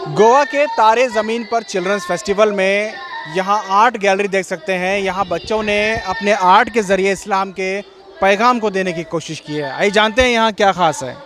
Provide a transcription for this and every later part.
गोवा के तारे ज़मीन पर चिल्ड्रंस फेस्टिवल में यहाँ आर्ट गैलरी देख सकते हैं। यहाँ बच्चों ने अपने आर्ट के ज़रिए इस्लाम के पैगाम को देने की कोशिश की है। आइए जानते हैं यहाँ क्या ख़ास है।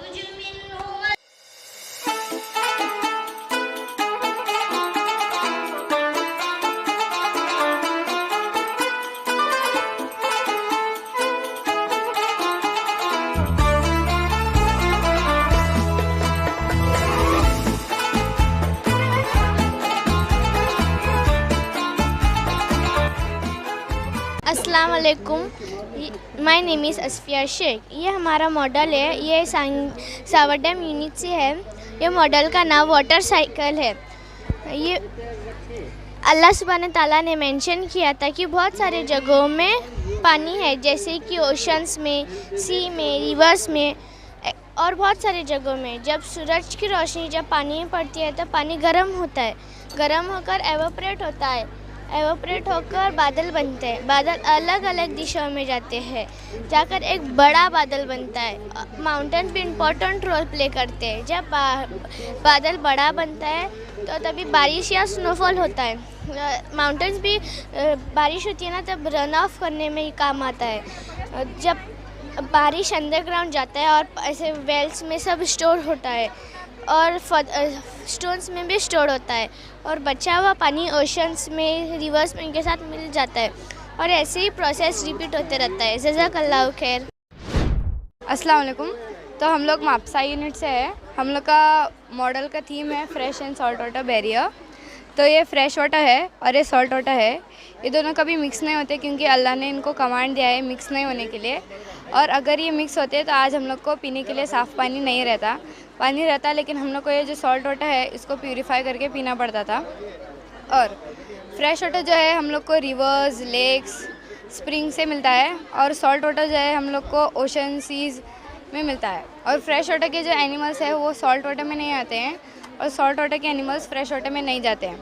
अस्सलाम वालेकुम, my name is Asfiya Sheikh. ये हमारा मॉडल है, ये सावरडैम यूनिट से है। ये मॉडल का नाम वाटर साइकिल है। ये अल्लाह सुब्हान ताला ने मेंशन किया था कि बहुत सारे जगहों में पानी है, जैसे कि ओशंस में, सी में, रिवर्स में और बहुत सारे जगहों में। जब सूरज की रोशनी जब पानी में पड़ती है तो पानी गर्म होता है, गर्म होकर एवोपरेट होता है, एवोपरेट होकर बादल बनते हैं। बादल अलग अलग दिशाओं में जाते हैं, जाकर एक बड़ा बादल बनता है। माउंटेन भी इम्पोर्टेंट रोल प्ले करते हैं। जब बादल बड़ा बनता है तो तभी बारिश या स्नोफॉल होता है। माउंटेन्स भी बारिश होती है ना, तब रन ऑफ करने में ही काम आता है। जब बारिश अंडरग्राउंड जाता है और ऐसे वेल्स में सब स्टोर होता है और स्टोन्स में भी स्टोर होता है, और बचा हुआ पानी ओशंस में, रिवर्स में इनके साथ मिल जाता है, और ऐसे ही प्रोसेस रिपीट होते रहता है। जज़ाकल्लाहु खैर। अस्सलाम वालेकुम। तो हम लोग मापसा यूनिट से है। हम लोग का मॉडल का थीम है fresh and salt water barrier. तो ये फ्रेश वाटर है और ये सॉल्ट वाटर है। ये दोनों कभी मिक्स नहीं होते, क्योंकि अल्लाह ने इनको कमांड दिया है मिक्स नहीं होने के लिए। और अगर ये मिक्स होते तो आज हम लोग को पीने के लिए साफ़ पानी नहीं रहता, पानी रहता, लेकिन हम लोग को ये जो सॉल्ट वाटर है इसको प्यूरीफाई करके पीना पड़ता था। और फ्रेश वाटर जो है हम लोग को रिवर्स, लेक्स, स्प्रिंग से मिलता है, और सॉल्ट वाटर जो है हम लोग को ओशन, सीज़ में मिलता है। और फ्रेश वाटर के जो एनिमल्स है वो सॉल्ट वाटर में नहीं आते हैं, और सॉल्ट वाटर के एनिमल्स फ्रेश वाटर में नहीं जाते हैं।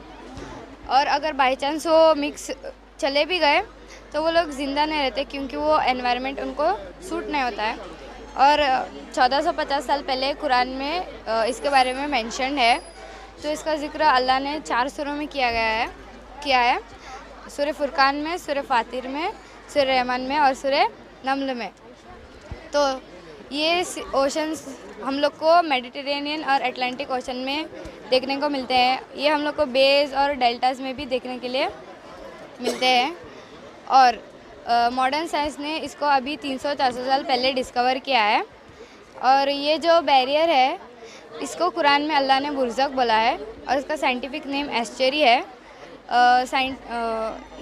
और अगर बाई चांस वो मिक्स चले भी गए तो वो लोग ज़िंदा नहीं रहते, क्योंकि वो एनवायरनमेंट उनको सूट नहीं होता है। और 1450 साल पहले कुरान में इसके बारे में मेंशन है। तो इसका ज़िक्र अल्लाह ने 4 सूरों में किया है। सूरह फुरकान में, सूरह फातिर में, सूरह रहमान में और सूरह नम्ल में। तो ये ओशंस हम लोग को मेडिटेरेनियन और अटलांटिक ओशन में देखने को मिलते हैं। ये हम लोग को बेज और डेल्टास में भी देखने के लिए मिलते हैं। और मॉडर्न साइंस ने इसको अभी 300-400 साल पहले डिस्कवर किया है। और ये जो बैरियर है इसको कुरान में अल्लाह ने बुर्ज़क बोला है, और इसका साइंटिफिक नेम एस्चुरी है।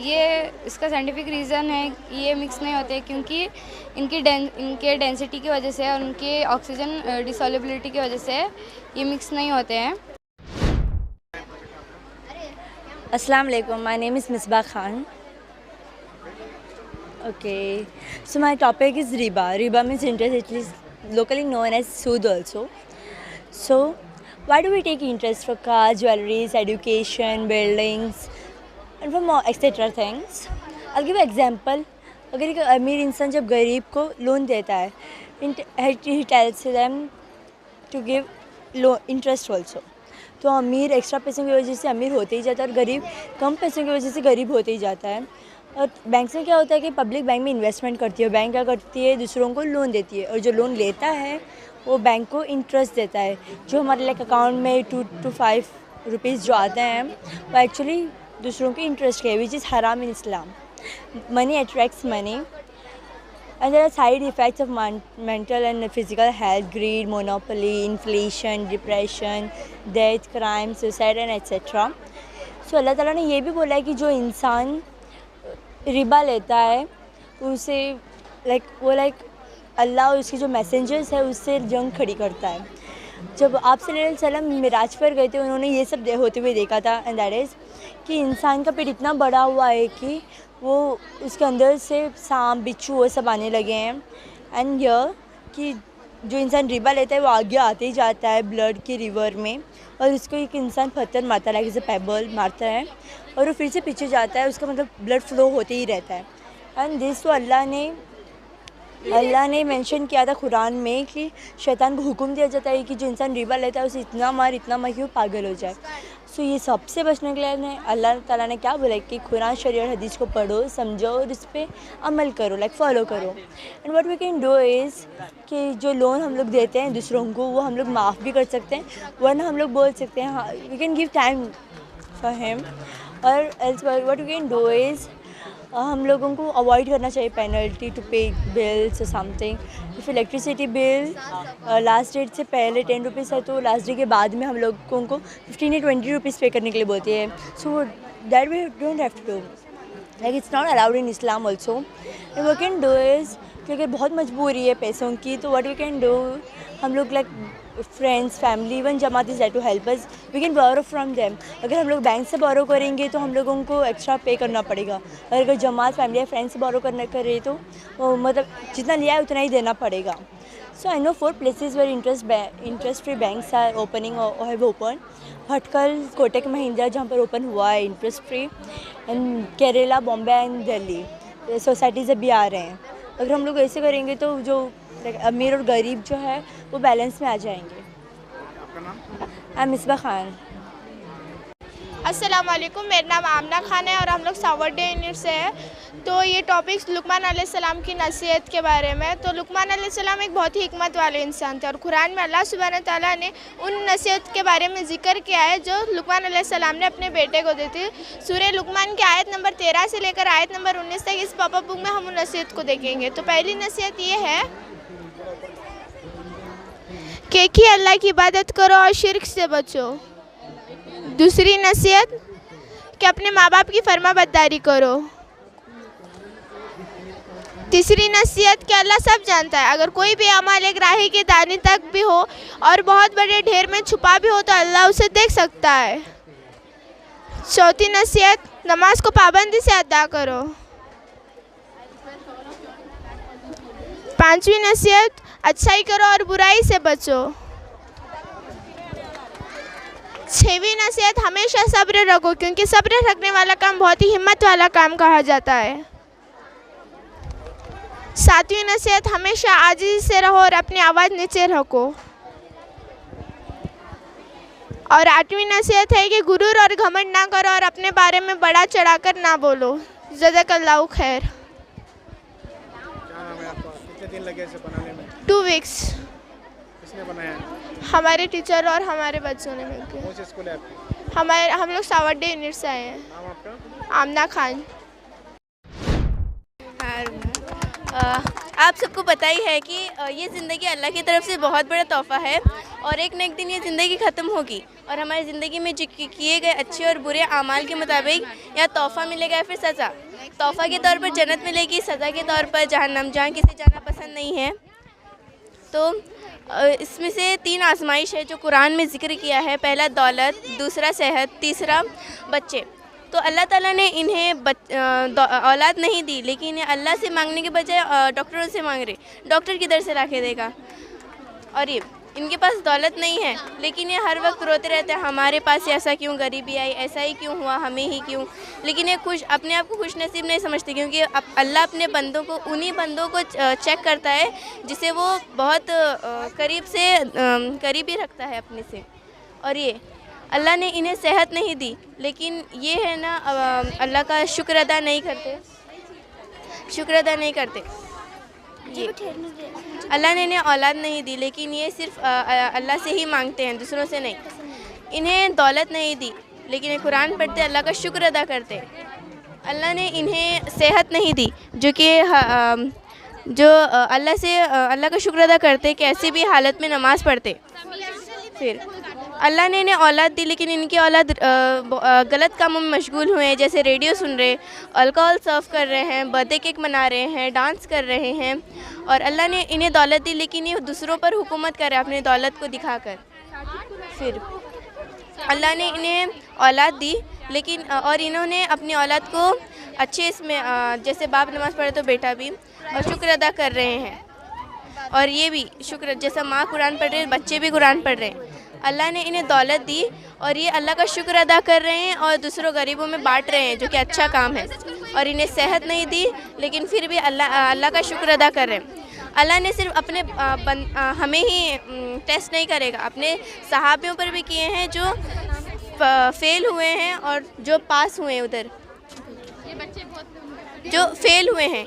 ये इसका साइंटिफिक रीज़न है ये मिक्स नहीं होते, क्योंकि इनके डेंसिटी की वजह से और उनके ऑक्सीजन डिसॉल्युबिलिटी की वजह से ये मिक्स नहीं होते हैं। Assalamu alaikum. My name is Misbah Khan. Okay, so my topic is riba. Riba means interest. It is locally known as sood also. So, why do we take interest for cars, jewelries, education, buildings, and for more etc. things? I'll give an example. अगर एक अमीर इंसान जब गरीब को loan देता है, he tells them to give interest also. तो अमीर एक्स्ट्रा पैसों की वजह से अमीर होते ही जाता है, और गरीब कम पैसों की वजह से गरीब होते ही जाता है। और बैंक में क्या होता है कि पब्लिक बैंक में इन्वेस्टमेंट करती है, बैंक क्या करती है, दूसरों को लोन देती है, और जो लोन लेता है वो बैंक को इंटरेस्ट देता है। जो हमारे लाइक अकाउंट में 2 to 5 रुपीज़ जो आते हैं वो एक्चुअली दूसरों के इंटरेस्ट के, विच इज़ हराम in Islam. Money attracts money, and there are side effects of mental and physical health: greed, monopoly, inflation, depression, death, crime, suicide and etc. So अल्लाह ताला ने ये भी बोला है कि जो इंसान रिबा लेता है उसे लाइक अल्लाह और उसके जो मैसेंजर्स है उससे जंग खड़ी करता है। जब आप सल्लल्लाहु अलैहि वसल्लम मिराज पर गए थे, उन्होंने ये सब होते हुए देखा था, एंड दैट इज़ कि इंसान का पेट इतना बड़ा हुआ है कि वो उसके अंदर से सांप, बिच्छू वो सब आने लगे हैं। एंड यह कि जो इंसान रिबा लेता है वो आगे आते ही जाता है ब्लड के रिवर में, और उसको एक इंसान पत्थर मारता है, जैसे पेबल मारता है, और वो फिर से पीछे जाता है, उसका मतलब ब्लड फ्लो होते ही रहता है। एंड दिस तो अल्लाह ने अल्लाह ने मेंशन किया था कुरान में कि शैतान को हुक्म दिया जाता है कि जो इंसान रिबा लेता है उसे इतना मार कि वो पागल हो जाए। सो ये सबसे बचने के लिए अल्लाह ताला ने क्या बोला कि कुरान शरीयत और हदीस को पढ़ो, समझो और इस पर अमल करो, लाइक फॉलो करो। And what we can do is कि जो लोन हम लोग देते हैं दूसरों को वो हम लोग माफ़ भी कर सकते हैं, वरना हम लोग बोल सकते हैं हाँ we can give time for him. और else what we can do is हम लोगों को अवॉइड करना चाहिए पेनल्टी टू पे बिल्स और something. If electricity bill last date से पहले 10 रुपीज़ है तो लास्ट डे के बाद में हम लोगों को 15 या 20 रुपीज़ पे करने के लिए बोलती है। So that we don't have to do, like it's not allowed in Islam also. We can do is क्योंकि बहुत मजबूरी है पैसों की, तो व्हाट वी कैन डू हम लोग लाइक फ्रेंड्स फैमिली इवन जमात is that to help us, we can borrow from them. अगर हम लोग बैंक से बोरो करेंगे तो हम लोगों को एक्स्ट्रा पे करना पड़ेगा, और अगर जमात फैमिली या फ्रेंड्स से बोरो करना करे तो मतलब जितना लिया है उतना ही देना पड़ेगा। सो I know 4 places where interest free banks are opening or have opened. Bhatkal, Kotak Mahindra जहाँ पर ओपन हुआ है interest free, and Kerala, Bombay and Delhi societies अभी आ रहे हैं। अगर हम लोग ऐसे करेंगे तो जो अमीर और गरीब जो है वो बैलेंस में आ जाएंगे। I am Misbah Khan. अस्सलाम वालेकुम, मेरा नाम आमना खान है और हम लोग सावरडे यूनिट से है। तो ये टॉपिक्स लुकमान अलैहिस्सलाम की नसीहत के बारे में। तो लुकमान अलैहिस्सलाम एक बहुत ही हिकमत वाले इंसान थे और कुरान में अल्लाह सुब्हानहू ताला ने उन नसीहत के बारे में जिक्र किया है जो लुकमान अलैहिस्सलाम ने अपने बेटे को दी थी। सूरह लुकमान की आयत नंबर 13 से लेकर आयत नंबर 19 तक इस पॉपअप बुक में हम उन नसीहत को देखेंगे। तो पहली नसीहत ये है कि एक ही अल्लाह की इबादत करो और शिर्क से बचो। दूसरी नसीहत कि अपने माँ बाप की फरमाबरदारी करो। तीसरी नसीहत कि अल्लाह सब जानता है, अगर कोई भी अमल एक राही की दानी तक भी हो और बहुत बड़े ढेर में छुपा भी हो तो अल्लाह उसे देख सकता है। चौथी नसीहत नमाज को पाबंदी से अदा करो। पांचवी नसीहत अच्छाई करो और बुराई से बचो। छठवीं नसीहत हमेशा सब्र रखो क्योंकि सब्र रखने वाला काम बहुत ही हिम्मत वाला काम कहा जाता है। सातवीं नसीहत हमेशा आजिज़ी से रहो और अपनी आवाज़ नीचे रखो। और आठवीं नसीहत है कि गुरूर और घमंड ना करो और अपने बारे में बड़ा चढ़ाकर ना बोलो। जज़ाकल्लाहु खैर। क्या नाम है आपका? कितने दिन लगे इसे बनाने में? 2 वीक्स। किसने बनाया है? हमारे टीचर और हमारे बच्चों ने मिलकर। कौन सी स्कूल है आपकी? हम लोग सावरडे यूनिट से आए हैं। नाम आपका? आमना खान। आप सबको पता ही है कि ये ज़िंदगी अल्लाह की तरफ से बहुत बड़ा तोहफ़ा है और एक न एक दिन ये ज़िंदगी ख़त्म होगी और हमारी ज़िंदगी में जो किए गए अच्छे और बुरे आमाल के मुताबिक या तोहफ़ा मिलेगा या फिर सज़ा। तोहफ़ा के तौर पर जन्नत मिलेगी, सज़ा के तौर पर जहन्नम, जहाँ किसी जाना पसंद नहीं है। तो इसमें से 3 आजमाइश है जो कुरान में ज़िक्र किया है। पहला दौलत, दूसरा सेहत, तीसरा बच्चे। तो अल्लाह ताला ने इन्हें औलाद नहीं दी, लेकिन इन्हें अल्लाह से मांगने के बजाय डॉक्टरों से मांग रहे। डॉक्टर किधर से ला के देगा? और ये इनके पास दौलत नहीं है लेकिन ये हर वक्त रोते रहते हैं, हमारे पास ऐसा क्यों गरीबी आई, ऐसा ही क्यों हुआ, हमें ही क्यों। लेकिन ये अपने आप को खुश नसीब नहीं समझते क्योंकि अल्लाह अपने बंदों को, उन्हीं बंदों को चेक करता है जिसे वो बहुत करीब ही रखता है अपने से। और ये अल्लाह ने इन्हें सेहत नहीं दी लेकिन ये है ना अल्लाह का शुक्र अदा नहीं करते। ये अल्लाह ने इन्हें औलाद नहीं दी लेकिन ये सिर्फ अल्लाह से ही मांगते हैं, दूसरों से नहीं। इन्हें दौलत नहीं दी लेकिन ये कुरान पढ़ते, अल्लाह का शुक्र अदा करते। अल्लाह ने इन्हें सेहत नहीं दी जो कि अल्लाह का शुक्र अदा करते कि ऐसी भी हालत में नमाज़ पढ़ते। फिर अल्लाह ने इन्हें औलाद दी लेकिन इनकी औलाद गलत कामों में मशगूल हुए हैं, जैसे रेडियो सुन रहे, अल्कोहल सर्व कर रहे हैं, बर्थडे केक मना रहे हैं, डांस कर रहे हैं। और अल्लाह ने इन्हें दौलत दी लेकिन ये दूसरों पर हुकूमत कर रहे हैं अपनी दौलत को दिखाकर। फिर अल्लाह ने इन्हें औलाद दी लेकिन और इन्होंने अपनी औलाद को अच्छे इसमें जैसे बाप नमाज़ पढ़े तो बेटा भी, और शुक्र अदा कर रहे हैं। और ये भी शुक्र, जैसा माँ कुरान पढ़ रहे हैं बच्चे भी कुरान पढ़ रहे हैं। अल्लाह ने इन्हें दौलत दी और ये अल्लाह का शुक्र अदा कर रहे हैं और दूसरों गरीबों में बांट रहे हैं जो कि अच्छा काम है। और इन्हें सेहत नहीं दी लेकिन फिर भी अल्लाह का शुक्र अदा कर रहे हैं। अल्लाह ने सिर्फ अपने हमें ही टेस्ट नहीं करेगा, अपने सहाबियों पर भी किए हैं जो फेल हुए हैं और जो पास हुए हैं। उधर जो फेल हुए हैं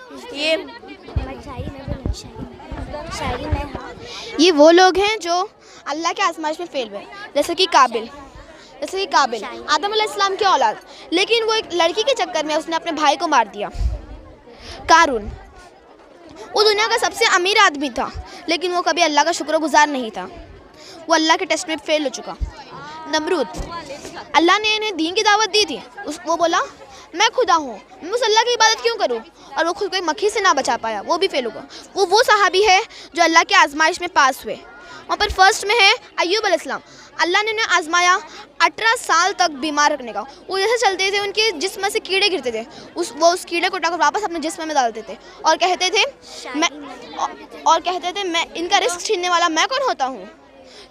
ये वो लोग हैं जो अल्लाह के आजमाइश में फेल हुए, जैसे कि काबिल आदम अलैहिस्सलाम की औलाद, लेकिन वो एक लड़की के चक्कर में उसने अपने भाई को मार दिया। कारून वो दुनिया का सबसे अमीर आदमी था, लेकिन वो कभी अल्लाह का शुक्रगुजार नहीं था, वो अल्लाह के टेस्ट में फेल हो चुका। नमरूद, अल्लाह ने इन्हें दीन की दावत दी थी, वो बोला मैं खुदा हूँ, मैं उस अल्लाह की इबादत क्यों करूँ, और वो खुद को एक मक्खी से ना बचा पाया, वो भी फेल होगा। वो सहाबी है जो अल्लाह के आजमाइश में पास हुए। वहाँ पर फर्स्ट में है अय्यूब अलैहिस्सलाम, अल्लाह ने उन्हें आजमाया 18 साल तक बीमार रखने का। वो जैसे चलते थे उनके जिस्म में से कीड़े गिरते थे, वो उस कीड़े को उठाकर वापस अपने जिस्म में डालते थे और कहते थे मैं इनका रिस्क छीनने वाला मैं कौन होता हूँ।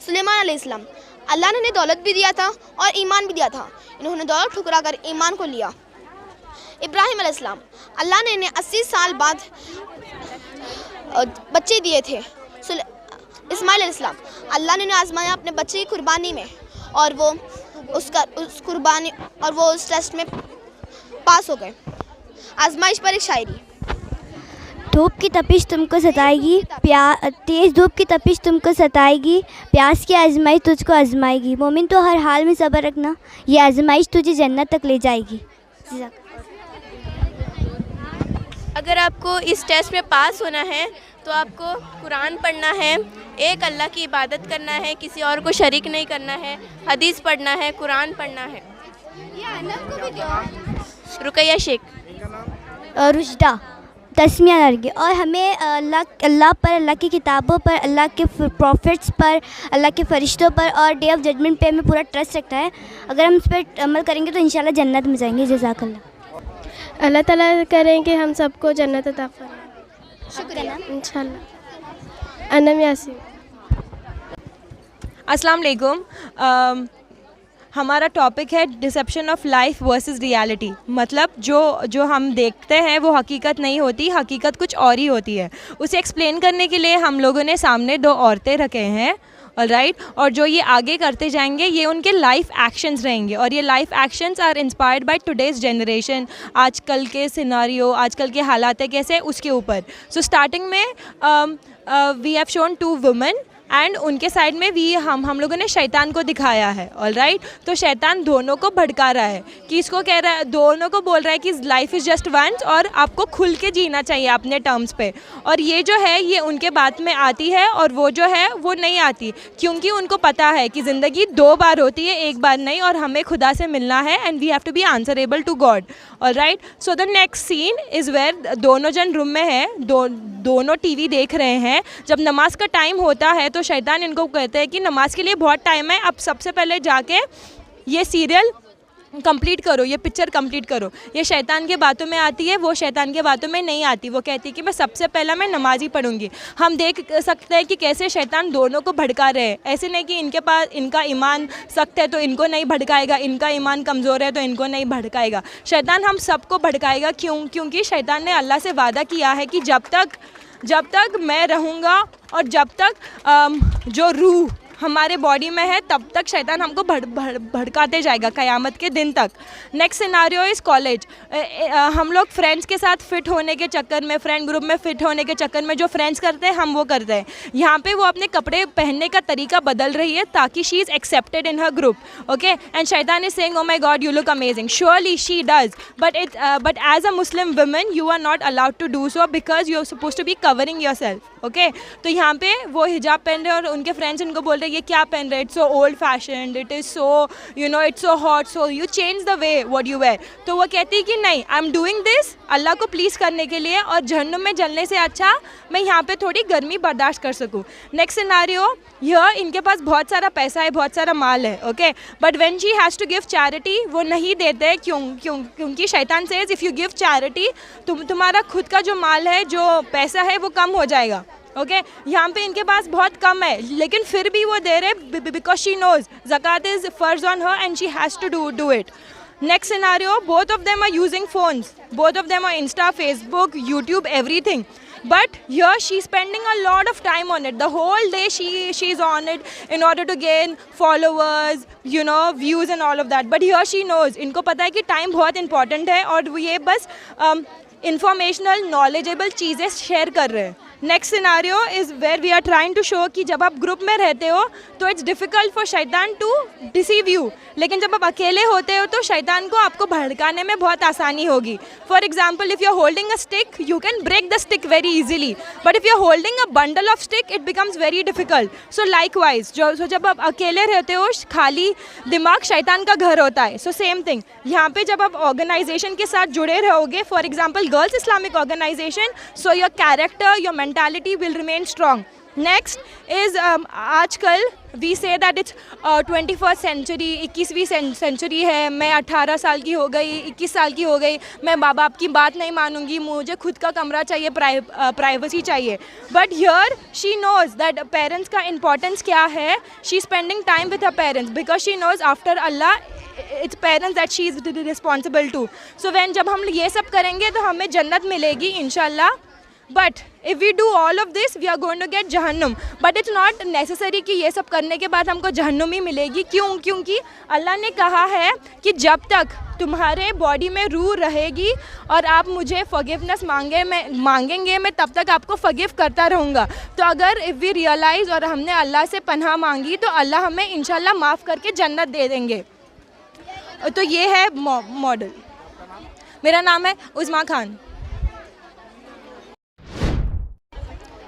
सुलेमान अलैहिस्सलाम, अल्लाह ने उन्हें दौलत भी दिया था और ईमान भी दिया था, इन्होंने दौलत ठुकरा कर ईमान को लिया। इब्राहिम अलैहिस्सलाम, अल्लाह ने इन्हें 80 साल बाद बच्चे दिए थे। इस्माइल अलैहिस्सलाम, अल्लाह ने उन्हें आजमाया अपने बच्चे की कुर्बानी में, और वो उस टेस्ट में पास हो गए। आजमाइश पर एक शायरी। धूप की तपिश तुमको सताएगी, तेज़ धूप की तपिश तुमको सताएगी, प्यास की आजमाइश तुझको आजमाएगी, मोमिन तो हर हाल में सब्र रखना, ये आजमाइश तुझे जन्नत तक ले जाएगी। अगर आपको इस टेस्ट में पास होना है तो आपको कुरान पढ़ना है, एक अल्लाह की इबादत करना है, किसी और को शरीक नहीं करना है, हदीस पढ़ना है, कुरान पढ़ना है। रुकैया शेख, रुशदा, तस्मिया लड़की, और हमें अल्लाह पर, अल्लाह की किताबों पर, अल्लाह के प्रॉफिट्स पर, अल्लाह के फरिश्तों पर और डे ऑफ जजमेंट पे हमें पूरा ट्रस्ट रखता है। अगर हम इस पर अमल करेंगे तो इंशाल्लाह जन्नत में जाएंगे। जज़ाकल्लाह। अल्लाह ताला करेंगे हम सबको जन्नत अता फरमाए। शुक्रिया इंशाल्लाह। अनम यासीन। अस्सलाम वालेकुम। हमारा टॉपिक है deception of life versus reality. मतलब जो हम देखते हैं वो हकीकत नहीं होती, हकीकत कुछ और ही होती है। उसे एक्सप्लेन करने के लिए हम लोगों ने सामने 2 औरतें रखे हैं, ऑलराइट, और जो ये आगे करते जाएंगे ये उनके लाइफ एक्शंस रहेंगे, और ये life actions are inspired by today's generation. आजकल के सिनारियो, आजकल के हालात कैसे, उसके ऊपर। सो स्टार्टिंग में we have shown 2 women and उनके साइड में हम लोगों ने शैतान को दिखाया है, ऑलराइट। तो शैतान दोनों को भड़का रहा है कि इसको कह रहा है, दोनों को बोल रहा है कि लाइफ इज़ जस्ट वंस और आपको खुल के जीना चाहिए अपने टर्म्स पे। और ये जो है ये उनके बात में आती है और वो जो है वो नहीं आती, क्योंकि उनको पता है कि ज़िंदगी 2 बार होती है, 1 बार नहीं, और हमें खुदा से मिलना है and we have to be answerable to God, alright. So the next scene is where दोनों जन रूम में है, दोनों टीवी देख रहे हैं। जब नमाज का टाइम होता है तो शैतान इनको कहते हैं कि नमाज के लिए बहुत टाइम है, अब सबसे पहले जाके ये सीरियल कंप्लीट करो, ये पिक्चर कंप्लीट करो। ये शैतान के बातों में आती है, वो शैतान के बातों में नहीं आती। वो कहती है कि मैं सबसे पहला मैं नमाज ही पढ़ूंगी। हम देख सकते हैं कि कैसे शैतान दोनों को भड़का रहे हैं। ऐसे नहीं कि इनके पास इनका ईमान सख्त है तो इनको नहीं भड़काएगा, इनका ईमान कमज़ोर है तो इनको नहीं भड़काएगा। शैतान हम सबको भड़काएगा। क्योंकि शैतान ने अल्लाह से वादा किया है कि जब तक मैं रहूँगा और जब तक जो रूह हमारे बॉडी में है तब तक शैतान हमको भड़काते जाएगा क़यामत के दिन तक। Next scenario is college. हम लोग फ्रेंड्स के साथ फ़िट होने के चक्कर में, फ्रेंड ग्रुप में फ़िट होने के चक्कर में जो फ्रेंड्स करते हैं हम वो करते हैं। यहाँ पे वो अपने कपड़े पहनने का तरीका बदल रही है ताकि she is accepted in her group, okay. And शैतान is saying, oh my God you look amazing. Surely she does, but as a Muslim women you are not allowed to do so because you are suppose to be covering your self, okay. तो यहाँ पे वो हिजाब पहन रहे हैं और उनके फ्रेंड्स उनको बोल रहे हैं ये क्या पहन रहे, it's so old fashioned, it is so it's so hot, so you change the way what you wear. तो वो कहती है कि नहीं, आई एम डूइंग दिस अल्लाह को प्लीज़ करने के लिए, और जहन्नुम में जलने से अच्छा मैं यहाँ पे थोड़ी गर्मी बर्दाश्त कर सकूँ। नेक्स्ट सिनारियो, यह इनके पास बहुत सारा पैसा है, बहुत सारा माल है, okay, but when she has to give charity वो नहीं देते। क्योंकि शैतान says if you give charity तुम्हारा खुद का जो माल है, जो पैसा है वो कम हो जाएगा, ओके। यहाँ पे इनके पास बहुत कम है लेकिन फिर भी वो दे रहे बिकॉज शी नोज ज़कात इज़ फर्ज on her and she has to do it. Next scenario, both of them are using phones, both of them are Insta, Facebook, YouTube, everything. but here she's spending a lot of time on it. The whole day she's on it in order to gain followers, you know, views and all of that. But here she knows, इनको पता है कि time बहुत important है और वो ये बस informational, knowledgeable चीज़ें share कर रहे हैं. Next scenario is where we are trying to show कि जब आप ग्रुप में रहते हो तो इट्स डिफ़िकल्ट फॉर शैतान टू डिसीव यू, लेकिन जब आप अकेले होते हो तो शैतान को आपको भड़काने में बहुत आसानी होगी. For example, if you are holding a stick you can break the stick very easily, but if you are holding a bundle of stick it becomes very difficult. So likewise जब आप अकेले रहते हो खाली दिमाग शैतान का घर होता है. सो सेम थिंग यहाँ पे जब आप ऑर्गेनाइजेशन के साथ जुड़े रहोगे, for example girls Islamic organisation, so your character, your mentality will remain strong. Next is आजकल we say that it's 21st century, 21वीं सेंचुरी है, मैं 18 साल की हो गई, 21 साल की हो गई, मैं माँ बाप की बात नहीं मानूंगी, मुझे खुद का कमरा चाहिए, प्राइवेसी चाहिए. But here she knows that parents का इम्पोर्टेंस क्या है. She spending time with her parents because she knows after अल्लाह it's parents that she is responsible to. So when जब हम ये सब करेंगे तो हमें जन्नत मिलेगी इंशाल्लाह. But if we do all of this, we are going to get जहन्नुम. But it's not necessary कि ये सब करने के बाद हमको जहन्नुम ही मिलेगी. क्यों? क्योंकि अल्लाह ने कहा है कि जब तक तुम्हारे बॉडी में रूह रहेगी और आप मुझे फॉरगिवनेस मांगेंगे मैं तब तक आपको फॉरगिव करता रहूँगा. तो अगर इफ़ वी रियलाइज़ और हमने अल्लाह से पनाह मांगी तो अल्लाह हमें इंशाल्लाह माफ़ करके जन्नत दे देंगे. तो ये है मॉडल. मेरा नाम है उज़मा खान.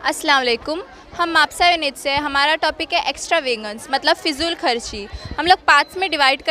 अस्सलाम वालेकुम. हम मापसा यूनिट से, हमारा टॉपिक है एक्स्ट्रा वेगन्स मतलब फ़िज़ूल खर्ची. हम लोग पार्ट्स में डिवाइड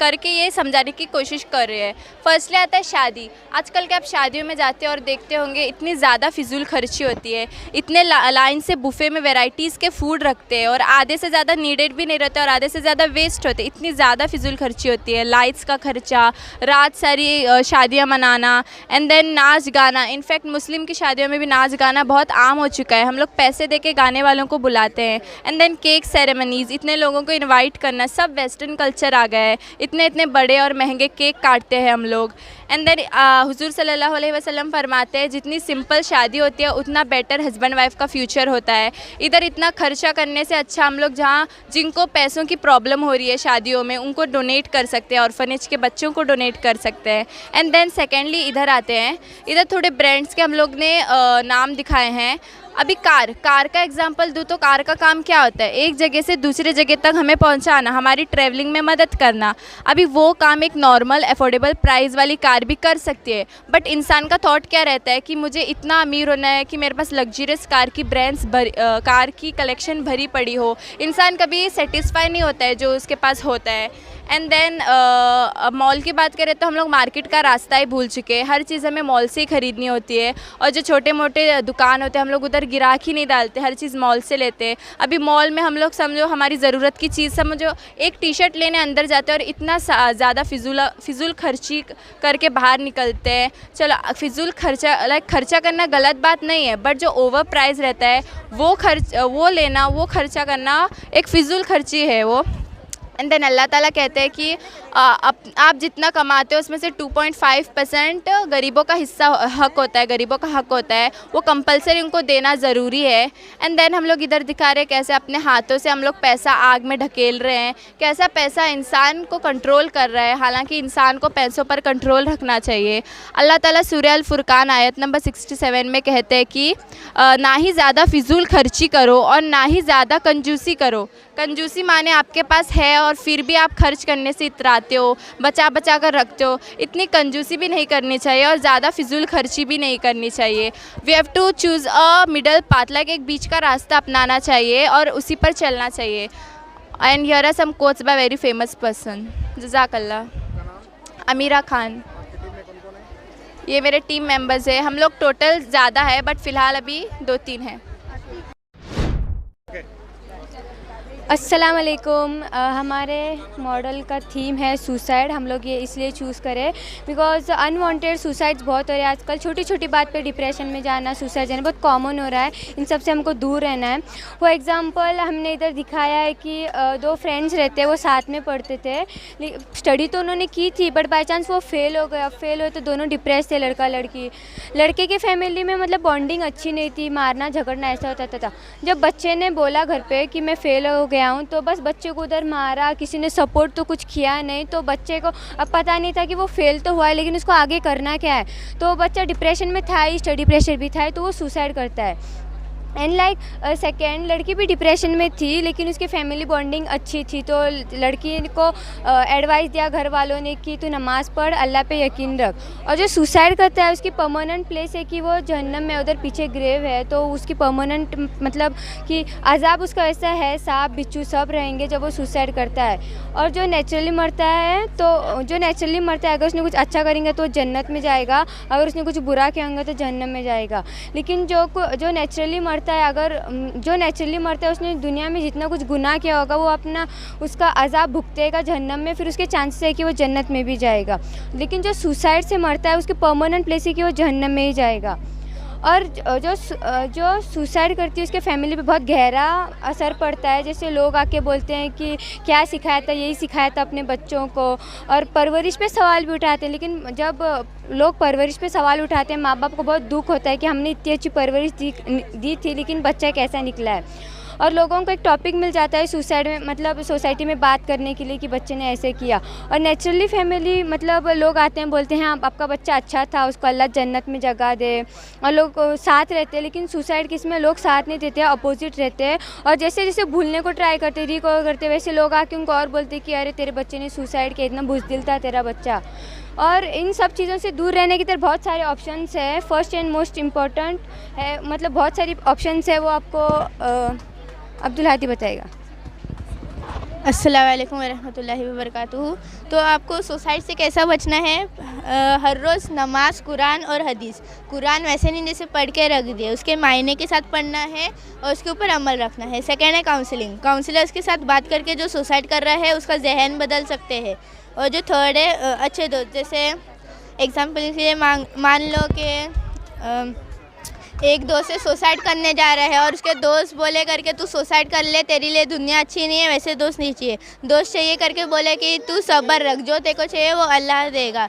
करके ये समझाने की कोशिश कर रहे हैं. फर्स्टली आता है शादी. आजकल के आप शादियों में जाते हैं और देखते होंगे इतनी ज़्यादा फ़िज़ूल खर्ची होती है. इतने लाइन से बुफ़े में वैराइटीज़ के फूड रखते हैं और आधे से ज़्यादा नीडेड भी नहीं रहते और आधे से ज़्यादा वेस्ट होते. इतनी ज़्यादा फ़िज़ूल खर्ची होती है. लाइट्स का खर्चा, रात सारी शादियाँ मनाना, एंड देन नाच गाना. इनफैक्ट मुस्लिम की शादियों में भी नाच गाना बहुत आम हो चुका है. हम लोग पैसे दे के गाने वालों को बुलाते हैं. एंड देन केक सेरेमनीज़, इतने लोगों को इन्वाइट करना, सब वेस्टर्न कल्चर आ गया है. इतने बड़े और महंगे केक काटते हैं हम लोग. एंड देन हुजूर सल्लल्लाहु अलैहि वसल्लम फरमाते हैं जितनी सिंपल शादी होती है उतना बेटर हस्बैंड वाइफ का फ्यूचर होता है. इधर इतना खर्चा करने से अच्छा हम लोग जिनको पैसों की प्रॉब्लम हो रही है शादियों में उनको डोनेट कर सकते हैं, ऑर्फनेज के बच्चों को डोनेट कर सकते हैं. एंड देन सेकेंडली इधर आते हैं. इधर थोड़े ब्रांड्स के हम लोग ने नाम दिखाए हैं. अभी कार का एग्जांपल दूँ तो कार का काम क्या होता है? एक जगह से दूसरे जगह तक हमें पहुंचाना, हमारी ट्रैवलिंग में मदद करना. अभी वो काम एक नॉर्मल अफोर्डेबल प्राइस वाली कार भी कर सकती है. बट इंसान का थॉट क्या रहता है कि मुझे इतना अमीर होना है कि मेरे पास लग्जरियस कार की ब्रांड्स कार की कलेक्शन भरी पड़ी हो. इंसान कभी सेटिस्फाई नहीं होता है जो उसके पास होता है. एंड देन मॉल की बात करें तो हम लोग मार्केट का रास्ता ही भूल चुके हैं. हर चीज़ हमें मॉल से ही ख़रीदनी होती है और जो छोटे मोटे दुकान होते हैं हम लोग उधर गिराक ही नहीं डालते, हर चीज़ मॉल से लेते हैं. अभी मॉल में हम लोग समझो हमारी ज़रूरत की चीज़ समझो एक टी शर्ट लेने अंदर जाते हैं और इतना ज़्यादा फ़िज़ूल खर्ची करके बाहर निकलते हैं. चलो फ़िज़ूल खर्चा करना गलत बात नहीं है, बट जो ओवर प्राइस रहता है वो खर्चा करना एक फ़िज़ूल खर्ची है वो. एंड देन अल्लाह ताला कहते हैं कि आप जितना कमाते हो उसमें से 2.5% गरीबों का हिस्सा हक होता है, गरीबों का हक होता है, वो कंपलसरी उनको देना ज़रूरी है. एंड देन हम लोग इधर दिखा रहे हैं कैसे अपने हाथों से हम लोग पैसा आग में ढकेल रहे हैं, कैसा पैसा इंसान को कंट्रोल कर रहा है. हालांकि इंसान को पैसों पर कंट्रोल रखना चाहिए. अल्लाह ताला सूरह अल फुरकान आयत नंबर 67 में कहते हैं कि ना ही ज़्यादा फ़िज़ूल खर्ची करो और ना ही ज़्यादा कंजूसी करो. कंजूसी माने आपके पास है और फिर भी आप खर्च करने से इतराते हो, बचा कर रखते हो. इतनी कंजूसी भी नहीं करनी चाहिए और ज़्यादा फ़िज़ूल खर्ची भी नहीं करनी चाहिए. We have to choose a middle path, like एक बीच का रास्ता अपनाना चाहिए और उसी पर चलना चाहिए. And here are some quotes by very famous person. जज़ाकल्लाह. अमीरा खान. ये मेरे टीम मेंबर्स है. हम लोग टोटल ज़्यादा है बट फ़िलहाल अभी 2-3 हैं. अस्सलाम वालेकुम। हमारे मॉडल का थीम है सुसाइड। हम लोग ये इसलिए चूज़ करें बिकॉज अनवांटेड सुसाइड्स बहुत हो रहे हैं आजकल। छोटी छोटी बात पे डिप्रेशन में जाना, सुसाइड जाना बहुत कॉमन हो रहा है। इन सब से हमको दूर रहना है। फॉर एग्ज़ाम्पल हमने इधर दिखाया है कि दो फ्रेंड्स रहते हैं, वो साथ में पढ़ते थे, स्टडी तो उन्होंने की थी बट बाई चांस वो फेल हो गए। अब फेल हुए तो दोनों डिप्रेस थे, लड़का लड़की। लड़के के फैमिली में मतलब बॉन्डिंग अच्छी नहीं थी, मारना झगड़ना ऐसा होता था। जब बच्चे ने बोला घर पे कि मैं फ़ेल हो गया हूँ तो बस बच्चे को उधर मारा, किसी ने सपोर्ट तो कुछ किया नहीं। तो बच्चे को अब पता नहीं था कि वो फेल तो हुआ है लेकिन उसको आगे करना क्या है। तो बच्चा डिप्रेशन में था ही, स्टडी प्रेशर भी था, तो वो सुसाइड करता है। एंड लाइक सेकेंड लड़की भी डिप्रेशन में थी लेकिन उसकी फैमिली बॉन्डिंग अच्छी थी। तो लड़की को एडवाइस दिया घर वालों ने कि तू नमाज़ पढ़, अल्लाह पे यकीन रख। और जो सुसाइड करता है उसकी परमानेंट प्लेस है कि वो जहन्नम में, उधर पीछे ग्रेव है, तो उसकी परमानेंट मतलब कि अजाब उसका ऐसा है, सांप बिच्छू सब रहेंगे जब वो सुसाइड करता है। और जो नेचुरली मरता है तो जो नेचुरली मरता है अगर उसने कुछ अच्छा करेंगे तो जन्नत में जाएगा, अगर उसने कुछ बुरा किया होगा तो जहन्नम में जाएगा। लेकिन जो नेचुरली मरता है, अगर जो नेचुरली मरता है उसने दुनिया में जितना कुछ गुनाह किया होगा वो अपना उसका अजाब भुगतेगा जहन्नम में, फिर उसके चांसेस है कि वो जन्नत में भी जाएगा। लेकिन जो सुसाइड से मरता है उसकी परमानेंट प्लेस है कि वो जहन्नम में ही जाएगा। और जो सुसाइड करती है उसके फैमिली पे बहुत गहरा असर पड़ता है। जैसे लोग आके बोलते हैं कि क्या सिखाया था, यही सिखाया था अपने बच्चों को। और परवरिश पे सवाल भी उठाते हैं, लेकिन जब लोग परवरिश पे सवाल उठाते हैं माँ बाप को बहुत दुख होता है कि हमने इतनी अच्छी परवरिश दी थी लेकिन बच्चा कैसा निकला है। और लोगों को एक टॉपिक मिल जाता है सुसाइड में, मतलब सोसाइटी में बात करने के लिए कि बच्चे ने ऐसे किया। और नेचुरली फैमिली मतलब लोग आते हैं बोलते हैं हाँ आपका बच्चा अच्छा था, उसको अल्लाह जन्नत में जगह दे, और लोग साथ रहते हैं। लेकिन सुसाइड केस में लोग साथ नहीं देते हैं, अपोजिट रहते हैं। और जैसे जैसे भूलने को ट्राई करते, रिकवर करते, वैसे लोग आके उनको और बोलते कि अरे तेरे बच्चे ने सुसाइड किया, इतना बुज़दिल था तेरा बच्चा। और इन सब चीज़ों से दूर रहने की तरफ बहुत सारे ऑप्शंस है। फर्स्ट एंड मोस्ट इम्पॉर्टेंट है, मतलब बहुत सारी ऑप्शंस है, वो आपको अब्दुल हादी बताएगा। अस्सलाम वालेकुम वरहमतुल्लाहि वबरकातुहू। तो आपको सुसाइड से कैसा बचना है? हर रोज़ नमाज, कुरान और हदीस। कुरान वैसे नहीं जैसे पढ़ के रख दिए, उसके मायने के साथ पढ़ना है और उसके ऊपर अमल रखना है। सेकेंड है काउंसलिंग, काउंसलर्स के साथ बात करके जो सुसाइड कर रहा है उसका जहन बदल सकते हैं। और जो थर्ड है अच्छे दोस्त, जैसे एग्जाम्पल के लिए मान लो कि एक दोस्त से सुसाइड करने जा रहा है और उसके दोस्त बोले करके तू सुसाइड कर ले, तेरे लिए दुनिया अच्छी नहीं है, वैसे दोस्त नहीं चाहिए। दोस्त चाहिए करके बोले कि तू सब्र रख, जो तेरे को चाहिए वो अल्लाह देगा।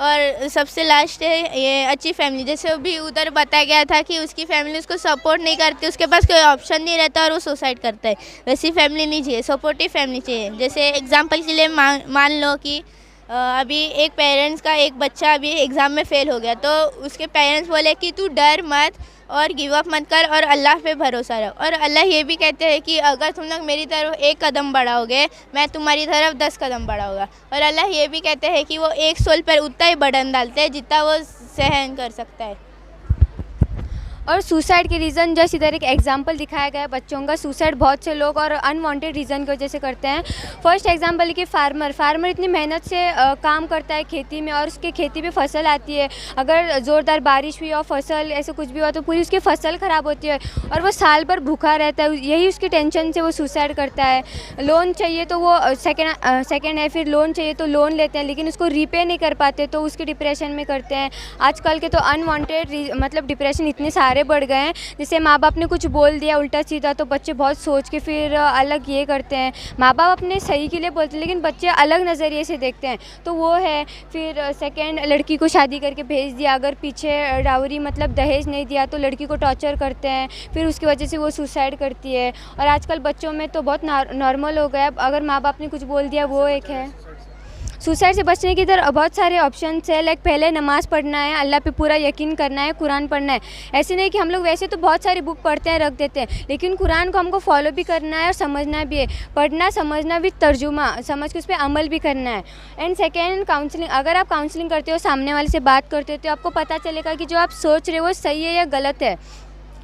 और सबसे लास्ट है ये अच्छी फैमिली, जैसे भी उधर बताया गया था कि उसकी फैमिली उसको सपोर्ट नहीं करती, उसके पास कोई ऑप्शन नहीं रहता और वो सुसाइड करता है, वैसी फैमिली नहीं चाहिए, सपोर्टिव फैमिली चाहिए। जैसे एग्जाम्पल के लिए मान लो कि अभी एक पेरेंट्स का एक बच्चा अभी एग्ज़ाम में फ़ेल हो गया, तो उसके पेरेंट्स बोले कि तू डर मत और गिव अप मत कर और अल्लाह पे भरोसा रख। और अल्लाह ये भी कहते हैं कि अगर तुम लोग मेरी तरफ एक कदम बढ़ाओगे मैं तुम्हारी तरफ 10 कदम बढ़ाऊँगा। और अल्लाह ये भी कहते हैं कि वो एक सोल पर उतना ही बर्डन डालते हैं जितना वो सहन कर सकता है। और सुसाइड के रीज़न जैसे इधर एक एग्जांपल दिखाया गया है बच्चों का। सुसाइड बहुत से लोग और अनवांटेड रीज़न की वजह से करते हैं। फर्स्ट एग्जांपल कि फार्मर इतनी मेहनत से काम करता है खेती में और उसके खेती पे फसल आती है, अगर ज़ोरदार बारिश हुई और फसल ऐसे कुछ भी हुआ तो पूरी उसकी फसल ख़राब होती है और वो साल भर भूखा रहता है। यही उसकी टेंशन से वो सुसाइड करता है। लोन चाहिए तो वो सेकेंड है, फिर लोन चाहिए तो लोन लेते हैं लेकिन उसको रीपे नहीं कर पाते तो उसके डिप्रेशन में करते हैं। आजकल के तो अनवांटेड मतलब डिप्रेशन इतने सारे बढ़ गए हैं। जैसे माँ बाप ने कुछ बोल दिया उल्टा सीधा तो बच्चे बहुत सोच के फिर अलग ये करते हैं। माँ बाप अपने सही के लिए बोलते हैं लेकिन बच्चे अलग नज़रिए से देखते हैं, तो वो है। फिर सेकंड, लड़की को शादी करके भेज दिया, अगर पीछे डावरी मतलब दहेज नहीं दिया तो लड़की को टॉर्चर करते हैं, फिर उसकी वजह से वो सुसाइड करती है। और आजकल बच्चों में तो बहुत नॉर्मल हो गया, अगर माँ बाप ने कुछ बोल दिया वो एक है। सुसाइड से बचने की इधर बहुत सारे ऑप्शंस है। लाइक पहले नमाज़ पढ़ना है, अल्लाह पे पूरा यकीन करना है, कुरान पढ़ना है। ऐसे नहीं कि हम लोग वैसे तो बहुत सारी बुक पढ़ते हैं रख देते हैं, लेकिन कुरान को हमको फॉलो भी करना है और समझना भी है। पढ़ना समझना विद तर्जुमा, समझ के उस पर अमल भी करना है। And second, counselling. अगर आप काउंसलिंग करते हो, सामने वाले से बात करते हो तो आपको पता चलेगा कि जो आप सोच रहे हो वो सही है या गलत है।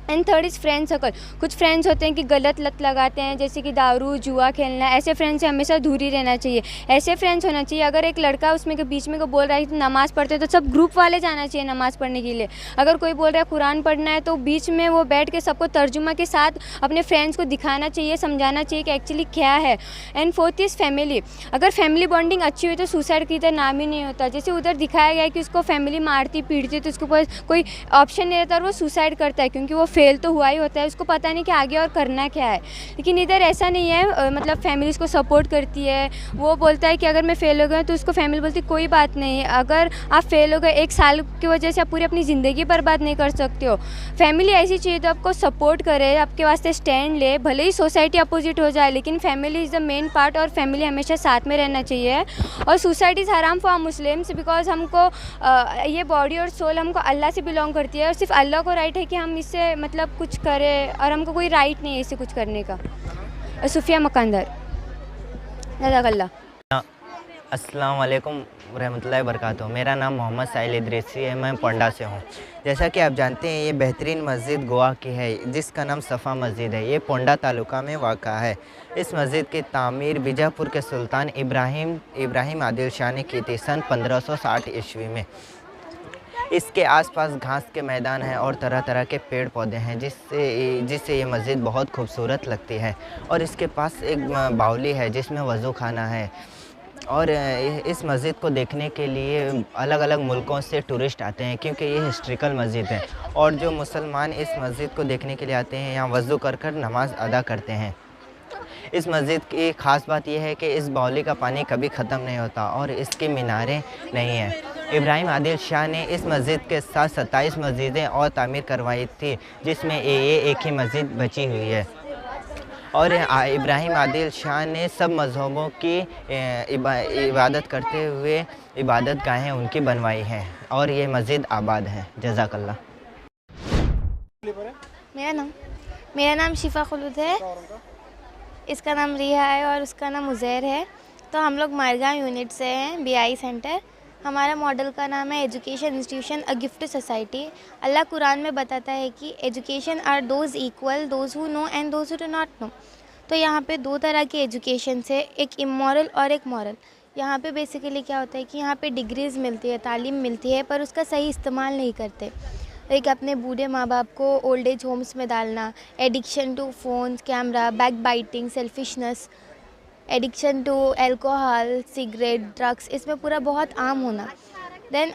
And third is friend circle. कुछ फ्रेंड्स होते हैं कि गलत लत लगाते हैं, जैसे कि दारू जुआ खेलना, ऐसे फ्रेंड्स से हमेशा दूर ही रहना चाहिए। ऐसे फ्रेंड्स होना चाहिए, अगर एक लड़का उसमें के बीच में को बोल रहा है कि नमाज़ पढ़ते तो सब ग्रुप वाले जाना चाहिए नमाज़ पढ़ने के लिए। अगर कोई बोल रहा है कुरान पढ़ना है तो बीच में वो बैठ के सबको तर्जुमा के साथ अपने फ्रेंड्स को दिखाना चाहिए, समझाना चाहिए कि एक्चुअली क्या है। And fourth is family. अगर फैमिली बॉन्डिंग अच्छी हुई तो सुसाइड की तरह नाम ही नहीं होता। जैसे उधर दिखाया गया है कि उसको फैमिली मारती पीटती तो उसको पास कोई ऑप्शन नहीं रहता और वो सुसाइड करता है, क्योंकि वो फेल तो हुआ ही होता है, उसको पता नहीं कि आगे और करना क्या है। लेकिन इधर ऐसा नहीं है, मतलब फैमिली उसको सपोर्ट करती है। वो बोलता है कि अगर मैं फ़ेल हो गया तो उसको फैमिली बोलती कोई बात नहीं, अगर आप फेल हो गए 1 साल की वजह से आप पूरी अपनी ज़िंदगी बर्बाद नहीं कर सकते हो। फैमिली ऐसी चीज़ तो आपको सपोर्ट करे, आपके वास्ते स्टैंड ले, भले ही सोसाइटी अपोजिट हो जाए लेकिन family is the main part और फैमिली हमेशा साथ में रहना चाहिए। और सुसाइड इज़ हराम फॉर मुस्लिम्स बिकॉज हमको ये बॉडी और सोल हमको अल्लाह से बिलोंग करती है और सिर्फ अल्लाह को राइट है कि हम इससे मतलब कुछ करें और हमको कोई राइट नहीं है इससे कुछ करने का। सुफिया मकंदर, जज़ाकल्लाह। अस्सलाम वालेकुम रहमतुल्लाहि वबरकातुहू। मेरा नाम मोहम्मद साहिल इदरीसी है, मैं पोंडा से हूँ। जैसा कि आप जानते हैं ये बेहतरीन मस्जिद गोवा की है जिसका नाम सफ़ा मस्जिद है। ये पोंडा तालुका में वाक़ा है। इस मस्जिद की तामीर बीजापुर के सुल्तान इब्राहिम आदिल शाह ने की थी सन 1560 ईस्वी में। इसके आसपास घास के मैदान हैं और तरह तरह के पेड़ पौधे हैं जिससे ये मस्जिद बहुत खूबसूरत लगती है। और इसके पास एक बावली है जिसमें वज़ू खाना है। और इस मस्जिद को देखने के लिए अलग अलग मुल्कों से टूरिस्ट आते हैं क्योंकि ये हिस्ट्रिकल मस्जिद है। और जो मुसलमान इस मस्जिद को देखने के लिए आते हैं यहाँ वज़ू कर नमाज़ अदा करते हैं। इस मस्जिद की ख़ास बात यह है कि इस बावली का पानी कभी ख़त्म नहीं होता और इसकी मीनारें नहीं हैं। इब्राहिम आदिल शाह ने इस मस्जिद के साथ 27 मस्जिदें और तामीर करवाई थी जिसमें ये एक ही मस्जिद बची हुई है। और इब्राहिम आदिल शाह ने सब मज़हबों की इबादत करते हुए इबादत गाहें उनकी बनवाई हैं और ये मस्जिद आबाद है। जज़ाकल्लाह। मेरा नाम शिफा खुलूद है, इसका नाम रिहा है और उसका नाम उज़ैर है। तो हम लोग मारगांव यूनिट से हैं, BI सेंटर। हमारा मॉडल का नाम है education institution a gift to society. Allah Quran में बताता है कि education are those equal, those who know and those who do not know. तो यहाँ पे 2 तरह के एजुकेशन है, एक इमोरल और एक मॉरल। यहाँ पे बेसिकली क्या होता है कि यहाँ पे डिग्रीज़ मिलती है, तालीम मिलती है, पर उसका सही इस्तेमाल नहीं करते। एक अपने बूढ़े माँ बाप को ओल्ड एज होम्स में डालना, addiction to phones, camera, back biting, selfishness, addiction to alcohol, cigarette, drugs, इसमें पूरा बहुत आम होना। देन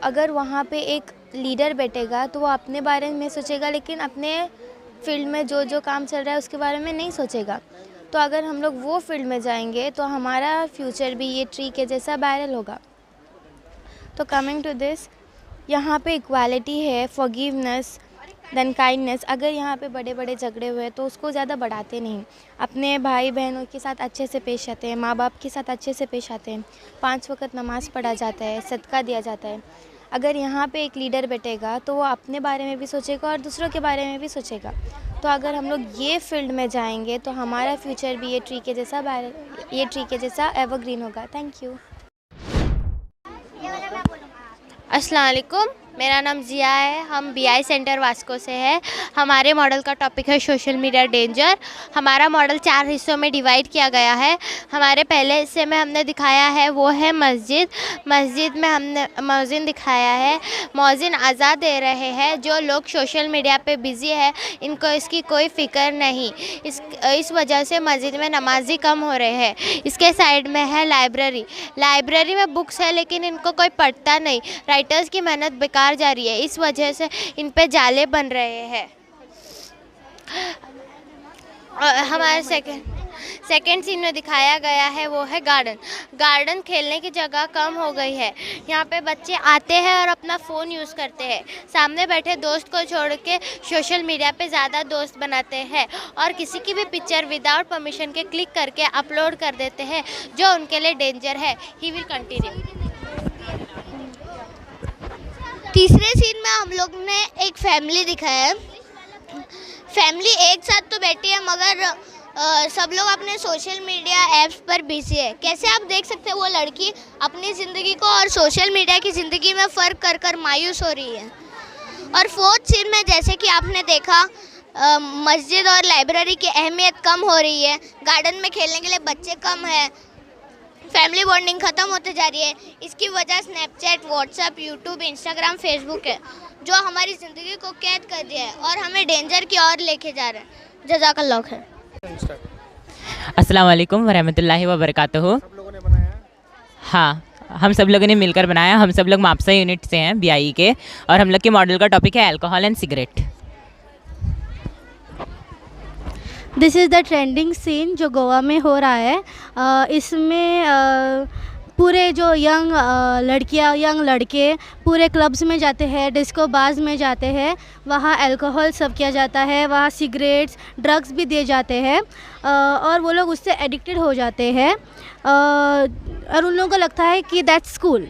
अगर वहाँ पे एक लीडर बैठेगा तो वो अपने बारे में सोचेगा लेकिन अपने फील्ड में जो काम चल रहा है उसके बारे में नहीं सोचेगा। तो अगर हम लोग वो फील्ड में जाएंगे तो हमारा फ्यूचर भी ये ट्री के जैसा वायरल होगा। तो कमिंग टू दिस, यहाँ पे इक्वालिटी है, फॉरगिवनेस, देन काइंडनेस। अगर यहाँ पे बड़े बड़े झगड़े हुए तो उसको ज़्यादा बढ़ाते नहीं, अपने भाई बहनों के साथ अच्छे से पेश आते हैं, माँ बाप के साथ अच्छे से पेश आते हैं, 5 वक्त नमाज़ पढ़ा जाता है, सदका दिया जाता है। अगर यहाँ पे एक लीडर बैठेगा तो वो अपने बारे में भी सोचेगा और दूसरों के बारे में भी सोचेगा। तो अगर हम लोग ये फील्ड में जाएंगे तो हमारा फ्यूचर भी ये ट्री के जैसा एवरग्रीन होगा। Thank you. अस्सलाम वालेकुम, मेरा नाम ज़िया है, हम BI सेंटर वास्को से है। हमारे मॉडल का टॉपिक है सोशल मीडिया डेंजर। हमारा मॉडल 4 हिस्सों में डिवाइड किया गया है। हमारे पहले हिस्से में हमने दिखाया है वो है मस्जिद। मस्जिद में हमने मौज़िन दिखाया है। मौज़िन आज़ाद दे रहे हैं। जो लोग सोशल मीडिया पे बिज़ी है इनको इसकी कोई फ़िक्र नहीं। इस वजह से मस्जिद में नमाजी कम हो रहे हैं। इसके साइड में है लाइब्रेरी। लाइब्रेरी में बुक्स है लेकिन इनको कोई पढ़ता नहीं। राइटर्स की मेहनत बेकार जा रही है, इस वजह से इन पे जाले बन रहे हैं। हमारे सेकेंड सीन में दिखाया गया है वो है गार्डन खेलने की जगह कम हो गई है। यहाँ पे बच्चे आते हैं और अपना फ़ोन यूज़ करते हैं। सामने बैठे दोस्त को छोड़ के सोशल मीडिया पे ज़्यादा दोस्त बनाते हैं और किसी की भी पिक्चर विदाउट परमिशन के क्लिक करके अपलोड कर देते हैं जो उनके लिए डेंजर है। He will continue. तीसरे सीन में हम लोग ने एक फैमिली दिखाया है। फैमिली एक साथ तो बैठी है मगर सब लोग अपने सोशल मीडिया ऐप्स पर बिजी है। कैसे आप देख सकते हैं वो लड़की अपनी ज़िंदगी को और सोशल मीडिया की ज़िंदगी में फ़र्क कर मायूस हो रही है। और फोर्थ चीज़ में जैसे कि आपने देखा मस्जिद और लाइब्रेरी की अहमियत कम हो रही है, गार्डन में खेलने के लिए बच्चे कम है, फैमिली बॉन्डिंग ख़त्म होते जा रही है। इसकी वजह Snapchat, WhatsApp, YouTube, Instagram, Facebook है जो हमारी ज़िंदगी को कैद कर दिया है और हमें डेंजर की ओर लेके जा रहा है। जज़ाकल्लाह खैर। अस्सलाम वालेकुम वरहमतुल्लाहि वबरकातुहू। सब लोगों ने बनाया है? हाँ, हम सब लोगों ने मिलकर बनाया। हम सब लोग मापसा यूनिट से हैं, BIE के, और हम लोग के मॉडल का टॉपिक है alcohol and cigarette. This is the trending scene जो गोवा में हो रहा है। इसमें पूरे जो यंग लड़कियां, यंग लड़के पूरे क्लब्स में जाते हैं, डिस्को बार्स में जाते हैं, वहाँ अल्कोहल सर्व किया जाता है, वहाँ सिगरेट्स, ड्रग्स भी दिए जाते हैं और वो लोग उससे एडिक्टेड हो जाते हैं और उन लोगों को लगता है कि दैट्स कूल।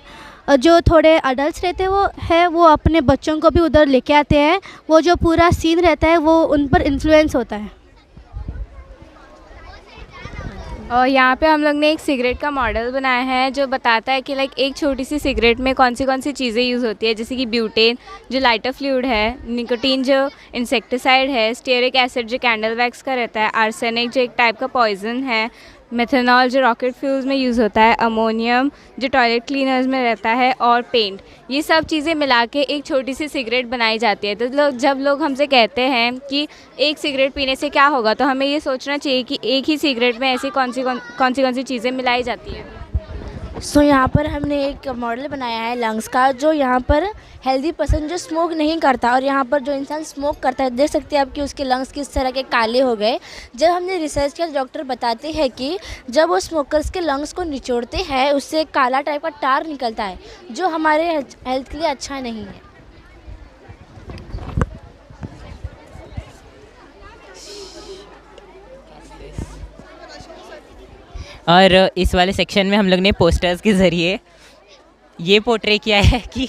जो थोड़े अडल्ट रहते हैं वो अपने बच्चों को भी उधर लेके आते हैं। वो जो पूरा सीन रहता है वो उन पर इन्फ्लुएंस होता है। और यहाँ पे हम लोग ने एक सिगरेट का मॉडल बनाया है जो बताता है कि लाइक एक छोटी सी सिगरेट में कौन सी चीज़ें यूज़ होती है, जैसे कि ब्यूटेन जो लाइटर फ्लूइड है, निकोटीन जो इंसेक्टिसाइड है, स्टेरिक एसिड जो कैंडल वैक्स का रहता है, आर्सेनिक जो एक टाइप का पॉइजन है, मेथनॉल जो रॉकेट फ्यूल्स में यूज़ होता है, अमोनियम जो टॉयलेट क्लीनर्स में रहता है, और पेंट। ये सब चीज़ें मिला के एक छोटी सी सिगरेट बनाई जाती है। तो जब लोग हमसे कहते हैं कि एक सिगरेट पीने से क्या होगा, तो हमें ये सोचना चाहिए कि एक ही सिगरेट में ऐसी कौन सी चीज़ें मिलाई जाती हैं। सो यहाँ पर हमने एक मॉडल बनाया है लंग्स का, जो यहाँ पर हेल्दी पर्सन जो स्मोक नहीं करता और यहाँ पर जो इंसान स्मोक करता है, देख सकते हैं आप कि उसके लंग्स किस तरह के काले हो गए। जब हमने रिसर्च किया, डॉक्टर बताते हैं कि जब वो स्मोकर्स के लंग्स को निचोड़ते हैं उससे काला टाइप का टार निकलता है जो हमारे हेल्थ के लिए अच्छा नहीं है। और इस वाले सेक्शन में हम लोग ने पोस्टर्स के ज़रिए ये पोर्ट्रे किया है कि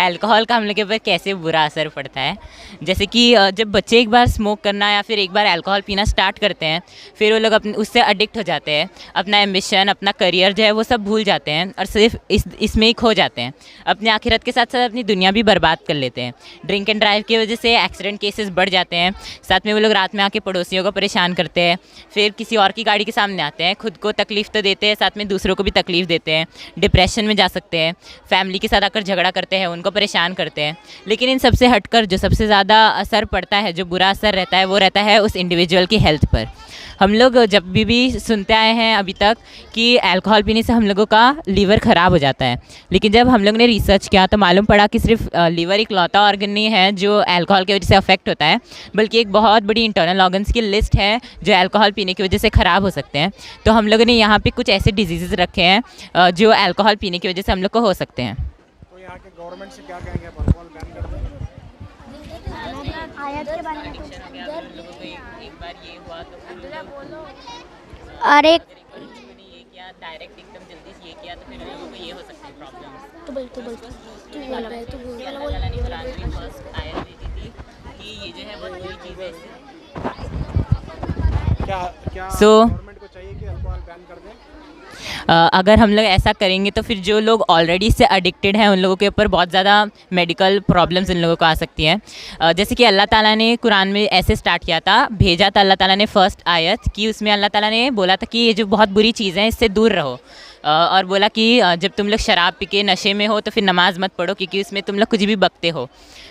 अल्कोहल का हम लोग के ऊपर कैसे बुरा असर पड़ता है। जैसे कि जब बच्चे एक बार स्मोक करना या फिर एक बार अल्कोहल पीना स्टार्ट करते हैं, फिर वो लोग अपने उससे एडिक्ट हो जाते हैं, अपना एम्बिशन, अपना करियर जो है वो सब भूल जाते हैं और सिर्फ इसमें ही खो जाते हैं। अपने आखिरत के साथ साथ अपनी दुनिया भी बर्बाद कर लेते हैं। ड्रिंक एंड ड्राइव की वजह से एक्सीडेंट केसेस बढ़ जाते हैं। साथ में वो लोग रात में आके पड़ोसियों को परेशान करते हैं, फिर किसी और की गाड़ी के सामने आते हैं, खुद को तकलीफ़ तो देते हैं, साथ में दूसरों को भी तकलीफ़ देते हैं, डिप्रेशन में जा सकते हैं, फैमिली के साथ आकर झगड़ा करते हैं, उनको परेशान करते हैं। लेकिन इन सबसे हटकर जो सबसे ज़्यादा असर पड़ता है, जो बुरा असर रहता है, वो रहता है उस इंडिविजुअल की हेल्थ पर। हम लोग जब भी सुनते आए हैं अभी तक कि अल्कोहल पीने से हम लोगों का लीवर ख़राब हो जाता है, लेकिन जब हम लोग ने रिसर्च किया तो मालूम पड़ा कि सिर्फ लीवर इकलौता ऑर्गन नहीं है जो अल्कोहल की वजह से अफेक्ट होता है, बल्कि एक बहुत बड़ी इंटरनल ऑर्गन्स की लिस्ट है जो अल्कोहल पीने की वजह से ख़राब हो सकते हैं। तो हम लोगों ने यहाँ पे कुछ ऐसे डिजीज़ रखे हैं जो अल्कोहल पीने की वजह से हम लोग को हो सकते हैं। तो यहाँ के गवर्नमेंट से क्या कहेंगे, अल्कोहल बैन कर दें? अरे डायरेक्ट एकदम जल्दी से ये किया तो फिर लोगों को ये हो सकती है प्रॉब्लम। अल्लाह ताला ने कुरान में फर्स्ट आयत दे दी थी कि ये जो है बहुत बुरी चीज़ है। क्या So, गवर्नमेंट को चाहिए कि अल्कोहल बैन कर दें? अगर हम लोग ऐसा करेंगे तो फिर जो लोग ऑलरेडी इससे एडिक्टेड हैं उन लोगों के ऊपर बहुत ज़्यादा मेडिकल प्रॉब्लम्स इन लोगों को आ सकती हैं। जैसे कि अल्लाह ताला ने कुरान में ऐसे स्टार्ट किया था, भेजा था अल्लाह ताला ने फर्स्ट आयत कि उसमें अल्लाह ताला ने बोला था कि ये जो बहुत बुरी चीज़ है इससे दूर रहो, और बोला कि जब तुम लोग शराब पी के नशे में हो तो फिर नमाज़ मत पढ़ो क्योंकि उसमें तुम लोग कुछ भी बकते हो।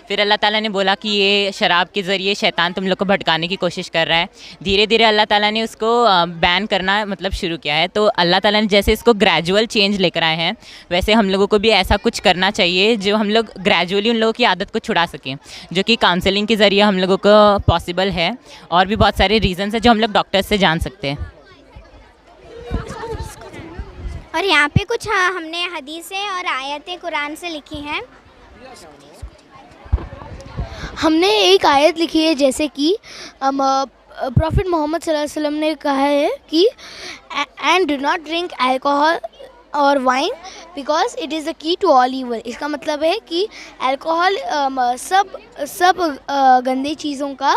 फिर अल्लाह ताला ने बोला कि ये शराब के ज़रिए शैतान तुम लोग को भटकाने की कोशिश कर रहा है। धीरे धीरे अल्लाह ताला ने उसको बैन करना मतलब शुरू किया है। तो अल्लाह ताला ने जैसे इसको ग्रेजुअल चेंज लेकर आए हैं, वैसे हम लोगों को भी ऐसा कुछ करना चाहिए जो हम लोग ग्रेजुअली उन लोगों की आदत को छुड़ा सकें, जो कि काउंसलिंग के ज़रिए हम लोगों को पॉसिबल है। और भी बहुत सारे रीज़न्स हैं जो हम लोग डॉक्टर्स से जान सकते हैं। और यहाँ पे कुछ हमने हदीसें और आयतें कुरान से लिखी हैं। हमने एक आयत लिखी है जैसे कि प्रॉफिट मोहम्मद सल्लल्लाहु अलैहि वसल्लम ने कहा है कि and do not drink alcohol और wine because it is the key to all evil. इसका मतलब है कि अल्कोहल सब गंदी चीज़ों का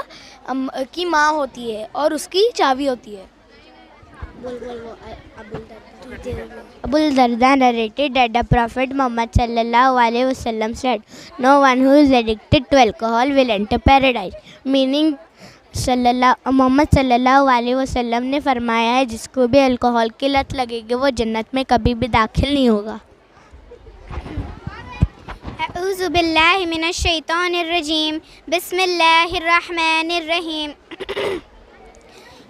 की माँ होती है और उसकी चाबी होती है। बोल Abu Darda narrated that the Prophet Muhammad sallallahu alaihi wasallam said, "No one who is addicted to alcohol will enter paradise." Meaning, Mohammad सल्लल्लाहु अलैहि वसल्लम ने फरमाया है, जिसको भी अल्कोहल की लत लगेगी वो जन्नत में कभी भी दाखिल नहीं होगा। अऊज़ु बिल्लाहि मिनश शैतानिर रजीम, बिस्मिल्लाहिर रहमानिर रहीम।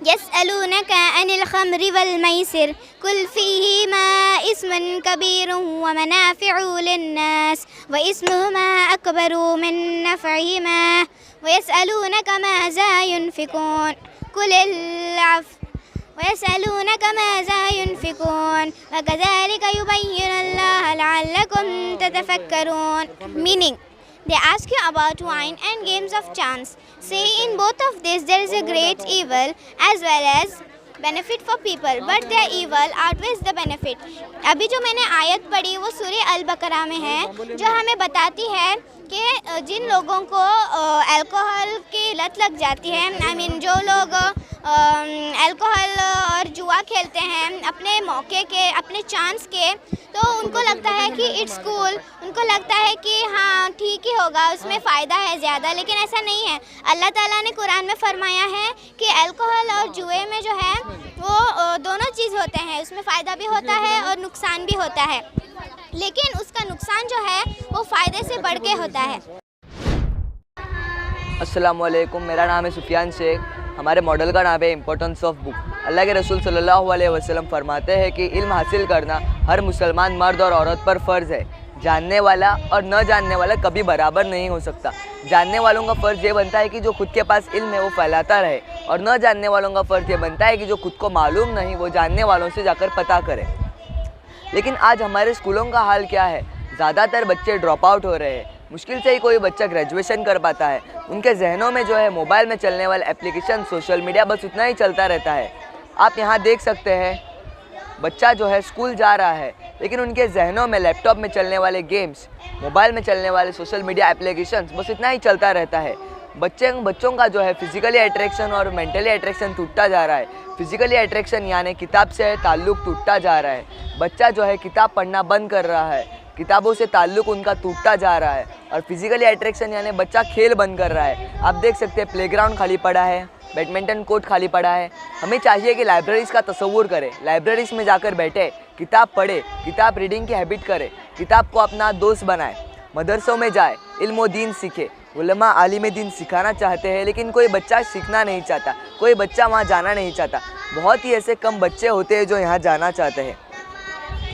यसअलूनका अनिल खम्रि वल मैसिर कुल फीहिमा इस्मुन कबीरुन व मनाफिउ लिन्नास व इस्मुहुमा अकबरु मिन नफ़इहिमा व यसअलूनका माज़ा युनफ़िकून कुलिल अफ़्व व यसअलूनका माज़ा युनफ़िकून व कज़ालिका युबय्यिनुल्लाहु लअल्लकुम ततफ़क्करून। Meaning, they ask you about wine and games of chance. Say, in both of these there is a great evil as well as benefit for people, but the evil outweighs the benefit. अभी जो मैंने आयत पढ़ी वो सूरह अल बकरा में है, जो हमें बताती है कि जिन लोगों को अल्कोहल की लत लग जाती है, जो लोग अल्कोहल और जुआ खेलते हैं अपने मौके के, अपने चांस के, तो उनको लगता है कि इट्स कूल, उनको लगता है कि हाँ ठीक ही होगा, उसमें फ़ायदा है ज़्यादा, लेकिन ऐसा नहीं है। अल्लाह ताला ने कुरान में फरमाया है कि अल्कोहल और जुए में जो है वो दोनों चीज़ होते हैं, उसमें फ़ायदा भी होता है और नुकसान भी होता है, लेकिन उसका नुकसान जो है वो फ़ायदे से बढ़ के होता है। अस्सलामुअलैकुम, मेरा नाम है सुफियान शेख। हमारे मॉडल का नाम है इम्पोर्टेंस ऑफ बुक। अल्लाह के रसूल सल्लल्लाहु अलैहि वसल्लम फरमाते हैं कि इल्म हासिल करना हर मुसलमान मर्द और औरत पर फ़र्ज़ है। जानने वाला और न जानने वाला कभी बराबर नहीं हो सकता। जानने वालों का फ़र्ज़ ये बनता है कि जो खुद के पास इल्म है वो फैलाता रहे, और न जानने वालों का फ़र्ज़ ये बनता है कि जो खुद को मालूम नहीं वो जानने वालों से जाकर पता करे। लेकिन आज हमारे स्कूलों का हाल क्या है? ज़्यादातर बच्चे ड्रॉप आउट हो रहे हैं। मुश्किल से ही कोई बच्चा ग्रेजुएशन कर पाता है। उनके जहनों में जो है मोबाइल में चलने वाले एप्लीकेशन, सोशल मीडिया, बस उतना ही चलता रहता है। आप यहाँ देख सकते हैं, बच्चा जो है स्कूल जा रहा है, लेकिन उनके जहनों में लैपटॉप में चलने वाले गेम्स, मोबाइल में चलने वाले सोशल मीडिया एप्लीकेशंस, बस इतना ही चलता रहता है। बच्चों का जो है फिज़िकली अट्रैक्शन और मेंटली अट्रैक्शन टूटता जा रहा है। फिज़िकली अट्रैक्शन यानी किताब से ताल्लुक़ टूटता जा रहा है। बच्चा जो है किताब पढ़ना बंद कर रहा है, किताबों से ताल्लुक़ उनका टूटता जा रहा है। और फिज़िकली अट्रैक्शन यानी बच्चा खेल बंद कर रहा है। आप देख सकते हैं प्लेग्राउंड खाली पड़ा है, बैडमिंटन कोर्ट खाली पड़ा है। हमें चाहिए कि लाइब्रेरीज़ का तस्वुर करें, लाइब्रेरीज़ में जाकर बैठे, किताब पढ़े, किताब रीडिंग की हैबिट करे, किताब को अपना दोस्त बनाए, मदरसों में जाए, इल्म व दीन सीखे। उलमा आलिम दीन सिखाना चाहते हैं, लेकिन कोई बच्चा सीखना नहीं चाहता, कोई बच्चा वहाँ जाना नहीं चाहता। बहुत ही ऐसे कम बच्चे होते हैं जो यहाँ जाना चाहते हैं।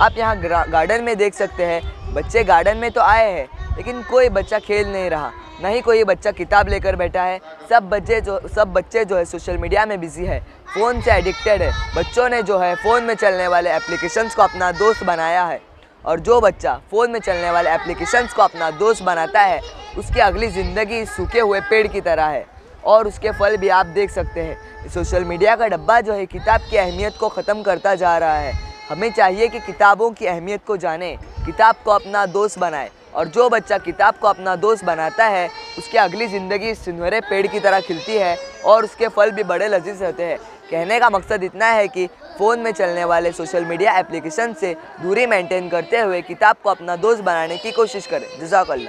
आप यहाँ गार्डन में देख सकते हैं, बच्चे गार्डन में तो आए हैं, लेकिन कोई बच्चा खेल नहीं रहा, ना ही कोई बच्चा किताब लेकर बैठा है। सब बच्चे जो है सोशल मीडिया में बिज़ी है, फ़ोन से एडिक्टेड है। बच्चों ने जो है फ़ोन में चलने वाले एप्लीकेशंस को अपना दोस्त बनाया है, और जो बच्चा फ़ोन में चलने वाले एप्लीकेशंस को अपना दोस्त बनाता है, उसकी अगली ज़िंदगी सूखे हुए पेड़ की तरह है, और उसके फल भी आप देख सकते हैं। सोशल मीडिया का डब्बा जो है किताब की अहमियत को ख़त्म करता जा रहा है। हमें चाहिए कि किताबों की अहमियत को जाने, किताब को अपना दोस्त बनाए, और जो बच्चा किताब को अपना दोस्त बनाता है उसकी अगली ज़िंदगी सुनहरे पेड़ की तरह खिलती है, और उसके फल भी बड़े लजीज होते हैं। कहने का मकसद इतना है कि फ़ोन में चलने वाले सोशल मीडिया एप्लीकेशन से दूरी मेंटेन करते हुए किताब को अपना दोस्त बनाने की कोशिश करें। जज़ाकल्लाह।